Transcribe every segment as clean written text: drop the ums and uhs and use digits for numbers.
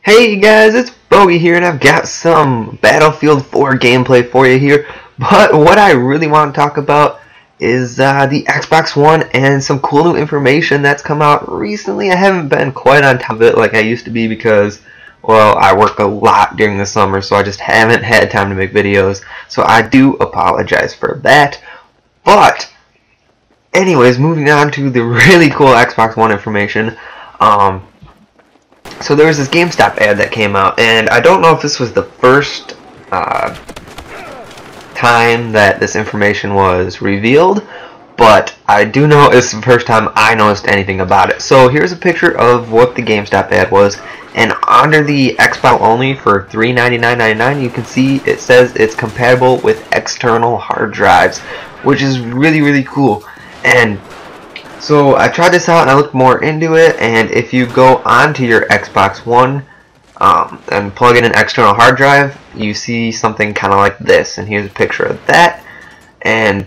Hey guys, it's Bogey here, and I've got some Battlefield 4 gameplay for you here. But what I really want to talk about is the Xbox One and some cool new information that's come out recently. I haven't been quite on top of it like I used to be because, well, I work a lot during the summer, so I just haven't had time to make videos. So I do apologize for that. But, anyways, moving on to the really cool Xbox One information. So there was this GameStop ad that came out, and I don't know if this was the first time that this information was revealed, but I do know it's the first time I noticed anything about it. So here's a picture of what the GameStop ad was, and under the Xbox only for $399.99, you can see it says it's compatible with external hard drives, which is really cool. And so I tried this out and I looked more into it, and if you go onto your Xbox One and plug in an external hard drive, you see something kind of like this, and here's a picture of that. And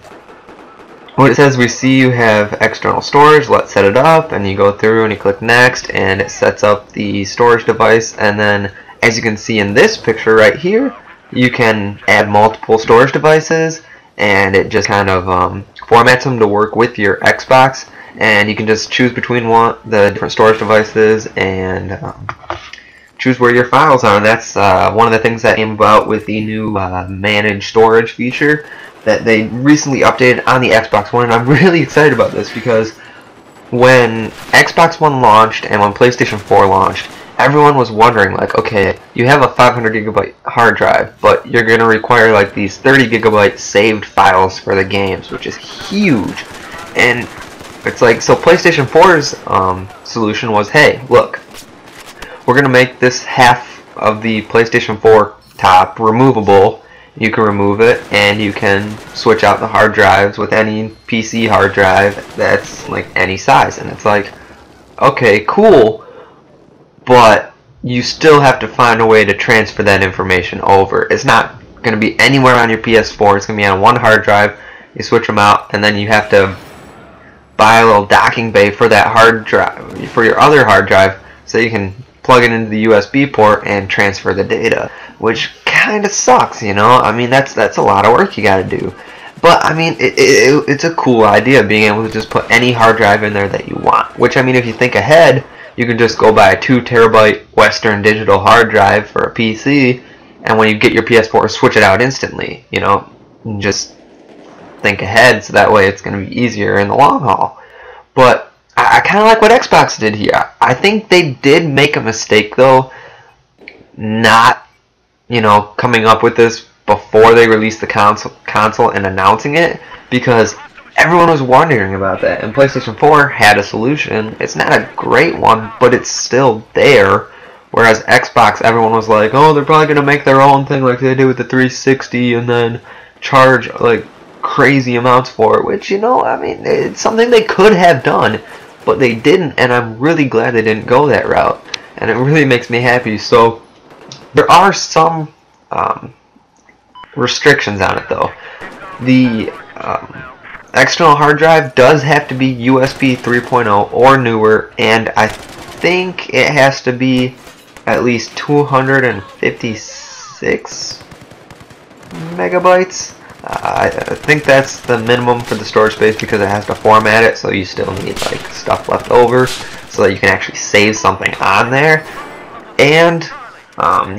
what it says, we see you have external storage, let's set it up, and you go through and you click next, and it sets up the storage device. And then as you can see in this picture right here, you can add multiple storage devices, and it just kind of formats them to work with your Xbox. And you can just choose between the different storage devices and choose where your files are. And that's one of the things that came about with the new managed storage feature that they recently updated on the Xbox One. And I'm really excited about this because when Xbox One launched and when PlayStation 4 launched, everyone was wondering, like, okay, you have a 500 gigabyte hard drive, but you're going to require like these 30 gigabyte saved files for the games, which is huge. And it's like, so PlayStation 4's solution was, hey, look, we're going to make this half of the PlayStation 4 top removable. You can remove it, and you can switch out the hard drives with any PC hard drive that's like any size. And it's like, okay, cool, but you still have to find a way to transfer that information over. It's not going to be anywhere on your PS4. It's going to be on one hard drive. You switch them out, and then you have to buy a little docking bay for that hard drive, for your other hard drive, so you can plug it into the USB port and transfer the data, which kind of sucks, you know. I mean, that's a lot of work you got to do. But I mean, it's a cool idea, being able to just put any hard drive in there that you want. Which, I mean, if you think ahead, you can just go buy a 2 terabyte Western Digital hard drive for a PC, and when you get your PS4, switch it out instantly. You know, and just think ahead, so that way it's going to be easier in the long haul. But I kind of like what Xbox did here. I think they did make a mistake, though, not, you know, coming up with this before they released the console and announcing it, because everyone was wondering about that, and PlayStation 4 had a solution. It's not a great one, but it's still there. Whereas Xbox, everyone was like, oh, they're probably going to make their own thing like they did with the 360 and then charge like crazy amounts for it, which, you know, I mean, it's something they could have done, but they didn't, and I'm really glad they didn't go that route, and it really makes me happy. So there are some restrictions on it, though. The external hard drive does have to be USB 3.0 or newer, and I think it has to be at least 256 megabytes. I think that's the minimum for the storage space, because it has to format it, so you still need like stuff left over so that you can actually save something on there. And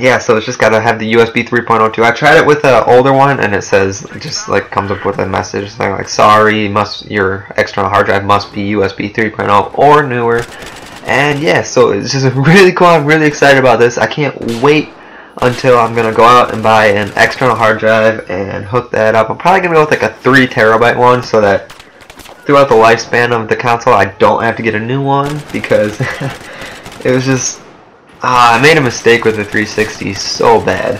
yeah, so it's just got to have the USB 3.0 too. I tried it with an older one, and it says, it just like comes up with a message saying like, sorry, your external hard drive must be USB 3.0 or newer. And yeah, so it's just really cool. I'm really excited about this. I can't wait until I'm going to go out and buy an external hard drive and hook that up. I'm probably going to go with like a 3 terabyte one, so that throughout the lifespan of the console I don't have to get a new one, because it was just, I made a mistake with the 360 so bad.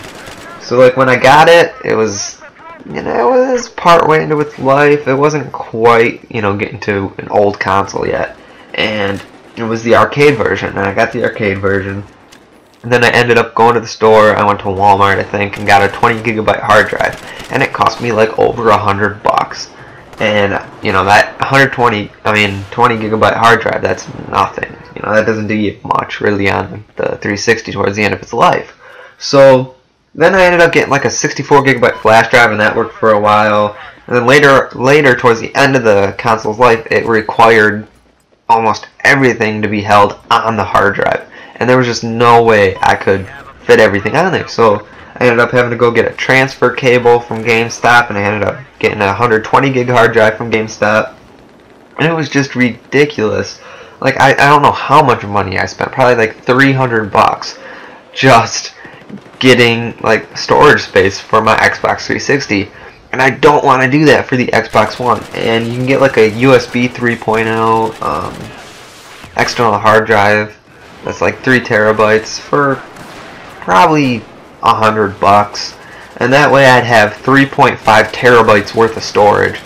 So like when I got it, it was, you know, it was part way into its life. It wasn't quite, you know, getting to an old console yet. And it was the arcade version, and I got the arcade version. And then I ended up going to the store. I went to Walmart, I think, and got a 20 gigabyte hard drive, and it cost me like over $100. And you know that 20 gigabyte hard drive, that's nothing. You know, that doesn't do you much really on the 360 towards the end of its life. So then I ended up getting like a 64 gigabyte flash drive, and that worked for a while. And then later towards the end of the console's life, it required almost everything to be held on the hard drive, and there was just no way I could fit everything on there. So I ended up having to go get a transfer cable from GameStop, and I ended up getting a 120 gig hard drive from GameStop, and it was just ridiculous. Like I don't know how much money I spent, probably like 300 bucks just getting like storage space for my Xbox 360, and I don't want to do that for the Xbox One. And you can get like a USB 3.0 external hard drive that's like 3 terabytes for probably 100 bucks, and that way I'd have 3.5 terabytes worth of storage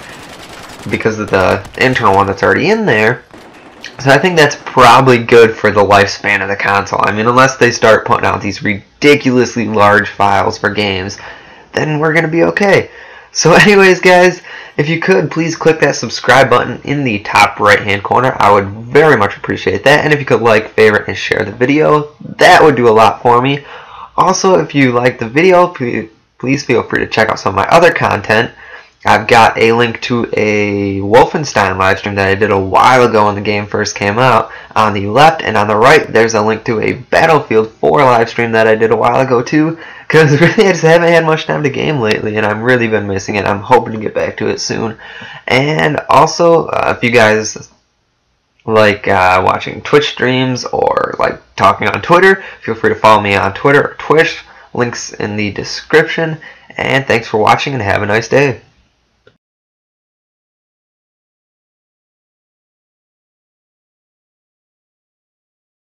because of the internal one that's already in there. So I think that's probably good for the lifespan of the console. I mean, unless they start putting out these ridiculously large files for games, then we're going to be okay. So anyways, guys, if you could, please click that subscribe button in the top right hand corner. I would very much appreciate that. And if you could like, favorite, and share the video, that would do a lot for me. Also, if you like the video, please feel free to check out some of my other content. I've got a link to a Wolfenstein livestream that I did a while ago when the game first came out on the left, and on the right there's a link to a Battlefield 4 livestream that I did a while ago too, because really I just haven't had much time to game lately and I've really been missing it. I'm hoping to get back to it soon. And also, if you guys like watching Twitch streams or like talking on Twitter, feel free to follow me on Twitter or Twitch. Links in the description. And thanks for watching and have a nice day.